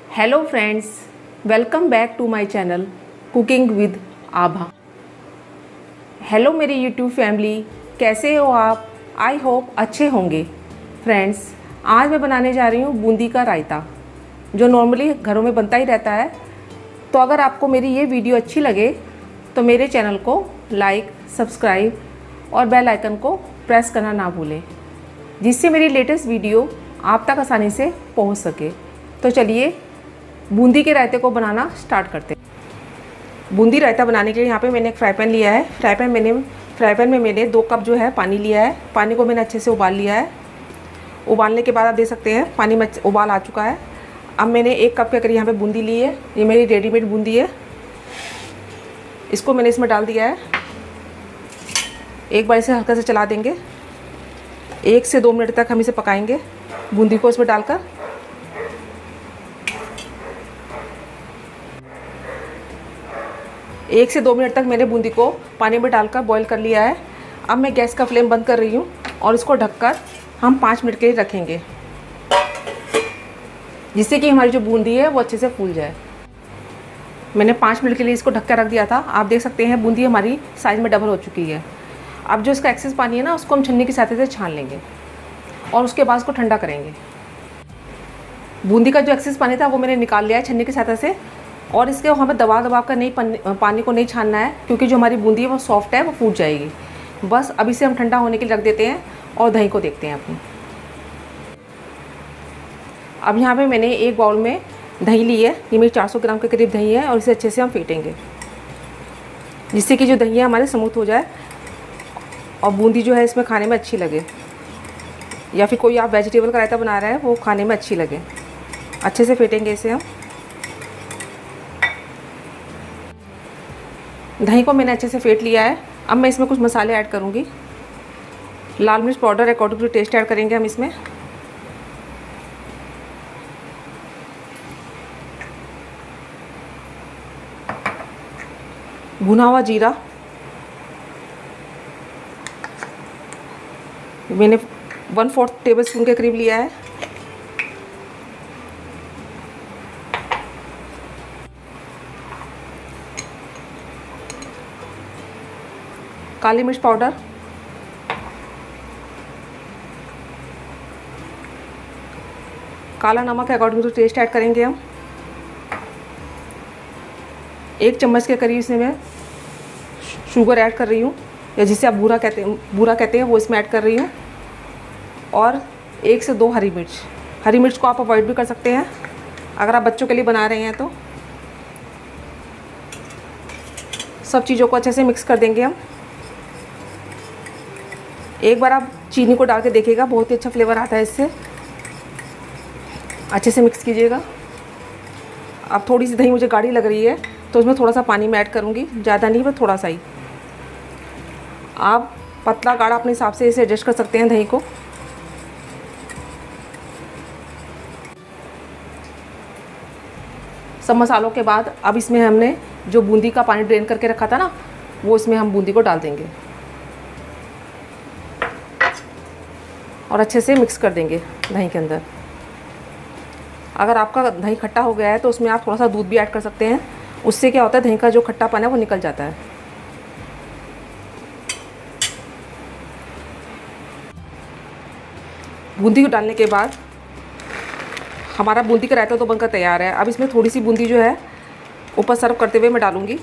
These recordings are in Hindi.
Hello friends, welcome back to my channel cooking with Abha. Hello मेरी यूट्यूब फैमिली, कैसे हो आप? आई होप अच्छे होंगे। फ्रेंड्स, आज मैं बनाने जा रही हूँ बूंदी का रायता, जो नॉर्मली घरों में बनता ही रहता है। तो अगर आपको मेरी ये वीडियो अच्छी लगे तो मेरे चैनल को लाइक, सब्सक्राइब और बेल आइकन को प्रेस करना ना भूलें, जिससे मेरी लेटेस्ट वीडियो आप तक आसानी से पहुंच सके। तो चलिए बूंदी के रायते को बनाना स्टार्ट करते हैं। बूंदी रायता बनाने के लिए यहाँ पे मैंने एक फ्राई पैन लिया है। फ्राई पैन में मैंने 2 कप जो है पानी लिया है। पानी को मैंने अच्छे से उबाल लिया है। उबालने के बाद आप देख सकते हैं पानी में उबाल आ चुका है। अब मैंने 1 कप के करीब यहाँ पे बूंदी ली है। ये मेरी रेडीमेड बूंदी है। इसको मैंने इसमें डाल दिया है। एक बार इसे हल्का से चला देंगे। 1 से 2 मिनट तक हम इसे पकाएंगे बूंदी को इसमें डालकर। एक से 2 मिनट तक मैंने बूंदी को पानी में डालकर बॉईल कर लिया है। अब मैं गैस का फ्लेम बंद कर रही हूँ और इसको ढककर हम 5 मिनट के लिए रखेंगे, जिससे कि हमारी जो बूंदी है वो अच्छे से फूल जाए। मैंने 5 मिनट के लिए इसको ढक कर रख दिया था। आप देख सकते हैं बूंदी हमारी साइज़ में डबल हो चुकी है। अब जो इसका एक्सेस पानी है ना, उसको हम छन्नी की सहायता से छान लेंगे और उसके बाद उसको ठंडा करेंगे। बूंदी का जो एक्सेस पानी था वो मैंने निकाल लिया है छन्नी की सहायता से। और इसके हमें दबा कर नहीं पानी को नहीं छानना है, क्योंकि जो हमारी बूंदी है वो सॉफ्ट है, वो फूट जाएगी। बस अब इसे हम ठंडा होने के लिए रख देते हैं और दही को देखते हैं अपनी। अब यहाँ पे मैंने एक बाउल में दही ली है। ये मेरी 400 ग्राम के करीब दही है और इसे अच्छे से हम फेंटेंगे, जिससे कि जो दही है हमारे स्मूथ हो जाए और बूंदी जो है इसमें खाने में अच्छी लगे, या फिर कोई आप वेजिटेबल का रायता बना रहे हैं वो खाने में अच्छी लगे। अच्छे से फेंटेंगे इसे हम। दही को मैंने अच्छे से फेंट लिया है। अब मैं इसमें कुछ मसाले ऐड करूँगी। लाल मिर्च powder according to taste add करेंगे हम इसमें। भुना हुआ जीरा मैंने 1/4 टेबलस्पून के करीब लिया है। काली मिर्च पाउडर, काला नमक अकॉर्डिंग टू टेस्ट ऐड करेंगे हम। 1 चम्मच के करीब इसमें मैं शुगर ऐड कर रही हूँ, या जिसे आप बूरा कहते हैं वो इसमें ऐड कर रही हूँ। और 1 से 2 हरी मिर्च। हरी मिर्च को आप अवॉइड भी कर सकते हैं अगर आप बच्चों के लिए बना रहे हैं तो। सब चीज़ों को अच्छे से मिक्स कर देंगे हम। एक बार आप चीनी को डाल के देखिएगा, बहुत ही अच्छा फ्लेवर आता है इससे। अच्छे से मिक्स कीजिएगा। अब थोड़ी सी दही मुझे गाढ़ी लग रही है तो उसमें थोड़ा सा पानी मैं ऐड करूँगी, ज़्यादा नहीं, बस थोड़ा सा ही। आप पतला गाढ़ा अपने हिसाब से इसे एडजस्ट कर सकते हैं दही को। सब मसालों के बाद अब इसमें हमने जो बूंदी का पानी ड्रेन करके रखा था ना, वो इसमें हम बूंदी को डाल देंगे और अच्छे से मिक्स कर देंगे दही के अंदर। अगर आपका दही खट्टा हो गया है तो उसमें आप थोड़ा सा दूध भी ऐड कर सकते हैं। उससे क्या होता है, दही का जो खट्टापन है वो निकल जाता है। बूंदी को डालने के बाद हमारा बूंदी का रायता तो बनकर तैयार है। अब इसमें थोड़ी सी बूंदी जो है ऊपर सर्व करते हुए मैं डालूँगी।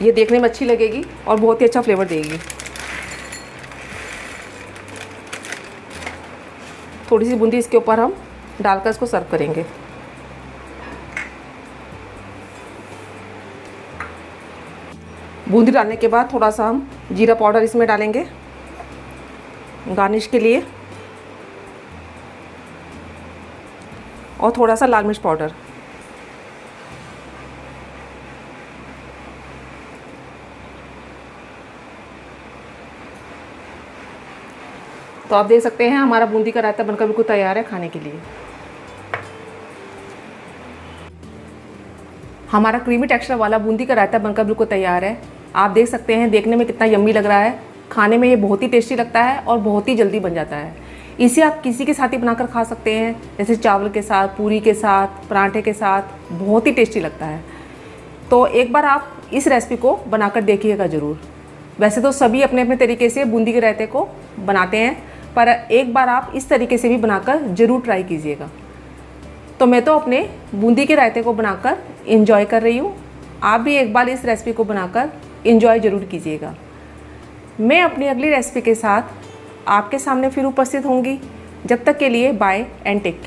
ये देखने में अच्छी लगेगी और बहुत ही अच्छा फ्लेवर देगी। थोड़ी सी बूंदी इसके ऊपर हम डालकर इसको सर्व करेंगे। बूंदी डालने के बाद थोड़ा सा हम जीरा पाउडर इसमें डालेंगे गार्निश के लिए, और थोड़ा सा लाल मिर्च पाउडर। तो आप देख सकते हैं हमारा बूंदी का रायता बनकर बिल्कुल तैयार है खाने के लिए। हमारा क्रीमी टेक्सचर वाला बूंदी का रायता बनकर बिल्कुल तैयार है। आप देख सकते हैं देखने में कितना यम्मी लग रहा है। खाने में ये बहुत ही टेस्टी लगता है और बहुत ही जल्दी बन जाता है। इसे आप किसी के साथ ही बनाकर खा सकते हैं, जैसे चावल के साथ, पूरी के साथ, पराठे के साथ, बहुत ही टेस्टी लगता है। तो एक बार आप इस रेसिपी को बनाकर देखिएगा ज़रूर। वैसे तो सभी अपने अपने तरीके से बूंदी के रायते को बनाते हैं, पर एक बार आप इस तरीके से भी बनाकर ज़रूर ट्राई कीजिएगा। तो मैं तो अपने बूंदी के रायते को बनाकर इंजॉय कर रही हूँ। आप भी एक बार इस रेसिपी को बनाकर इंजॉय ज़रूर कीजिएगा। मैं अपनी अगली रेसिपी के साथ आपके सामने फिर उपस्थित होंगी। जब तक के लिए बाय एंड टेक केयर।